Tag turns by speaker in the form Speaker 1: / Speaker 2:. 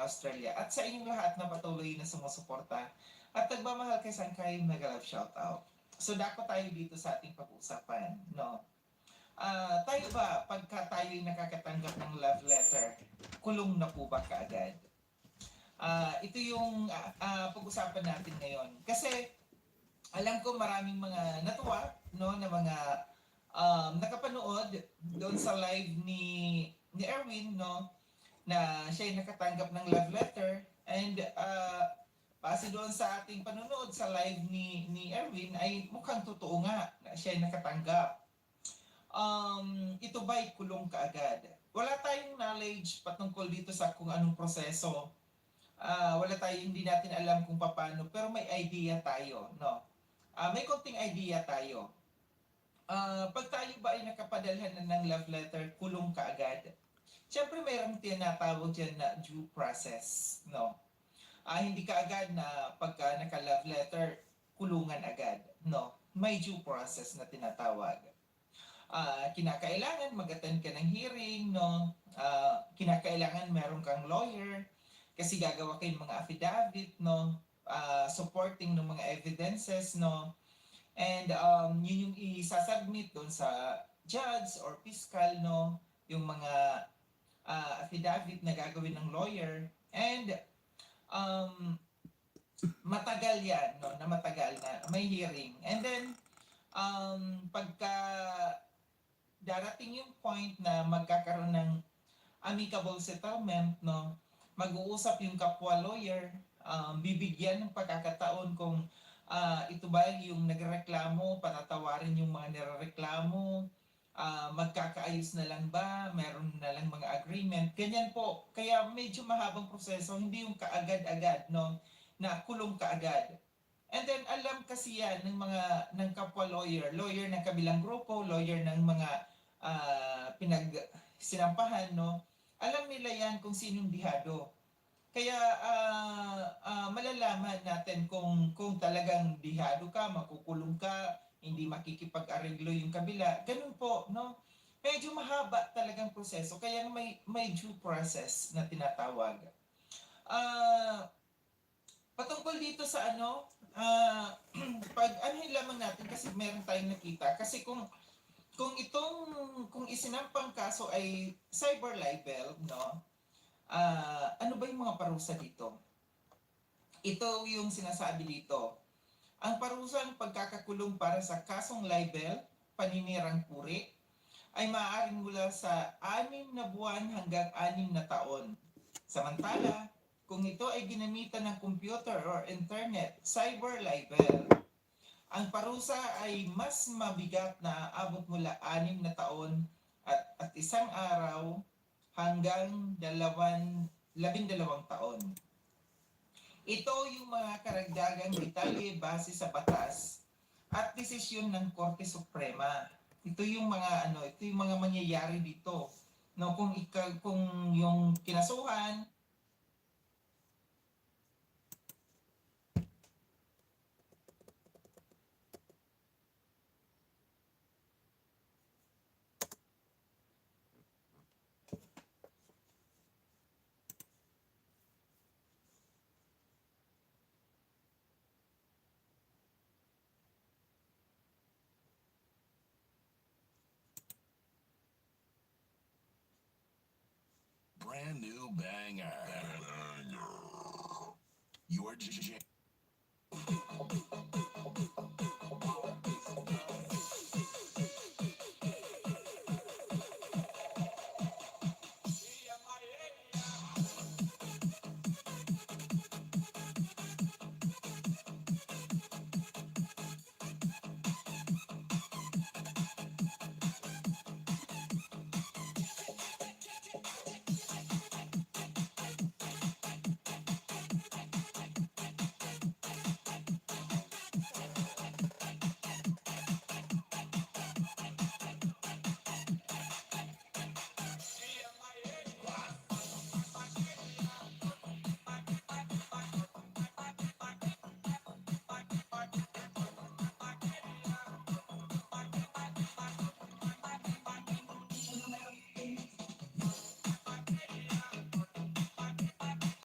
Speaker 1: Australia at sa inyong lahat na patuloy na sumusuporta at nagmamahal kay Sangkay Mega Love Shoutout. So dako tayo dito sa ating pag-uusapan, no? Tayo ba, pagka tayo'y nakakatanggap ng love letter, kulong na po ba kaagad? Ito yung pag-usapan natin ngayon. Kasi alam ko maraming mga natuwa, no, na mga nakapanood doon sa live ni Erwin, no, na siya'y nakatanggap ng love letter. And base doon sa ating panonood sa live ni Erwin ay mukhang totoo nga na siya'y nakatanggap. Ito ba'y kulong kaagad? Wala tayong knowledge patungkol dito sa kung anong proseso. Wala tayo, hindi natin alam kung paano, pero may idea tayo, no? May konting idea tayo. Pag tayo ba ay nakapadalhan na ng love letter, kulong kaagad? Siyempre mayroong tinatawag dyan na due process, no? Hindi ka agad na pagka naka-love letter, kulungan agad, no? May due process na tinatawag. Kinakailangan mag-attend ka ng hearing, no? Kinakailangan meron kang lawyer kasi gagawa kayo ng mga affidavit, no? Supporting ng mga evidences, no? And yun yung isasubmit doon sa judge or fiscal, no? Yung mga affidavit na gagawin ng lawyer. And matagal yan, no? Na matagal na may hearing. And then pagka darating yung point na magkakaroon ng amicable settlement, no, mag-uusap yung kapwa lawyer, bibigyan ng pagkakataon kung ito ba yung nagreklamo, patatawarin yung mga nireklamo, magkakaayos na lang ba, meron na lang mga agreement, ganyan po. Kaya medyo mahabang proseso, hindi yung kaagad-agad, no, na kulong kaagad. And then alam kasi yan ng kapwa lawyer ng kabilang grupo, lawyer ng mga sinampahan, no? Alam nila yan kung sinong bihado. Kaya malalaman natin kung talagang bihado ka, makukulong ka, hindi makikipag-areglo yung kabila. Ganun po, no? Medyo mahaba talagang proseso, kaya may due process na tinatawag. Patungkol dito sa pag lamang natin kasi meron tayong nakita. Kasi kung isinampang kaso ay cyber libel, no? Ano ba yung mga parusa dito? Ito yung sinasabi dito. Ang parusang pagkakakulong para sa kasong libel, paninirang puri, ay maaaring mula sa 6 na buwan hanggang 6 na taon. Samantala, kung ito ay ginamitan ng computer or internet, cyber libel, ang parusa ay mas mabigat na abot mula 6 na taon at 1 araw hanggang 12 taon. Ito yung mga karagdagang detalye base sa batas at desisyon ng Korte Suprema. Ito yung mga mangyayari dito. No, kung yung kinasuhan
Speaker 2: brand new banger. Your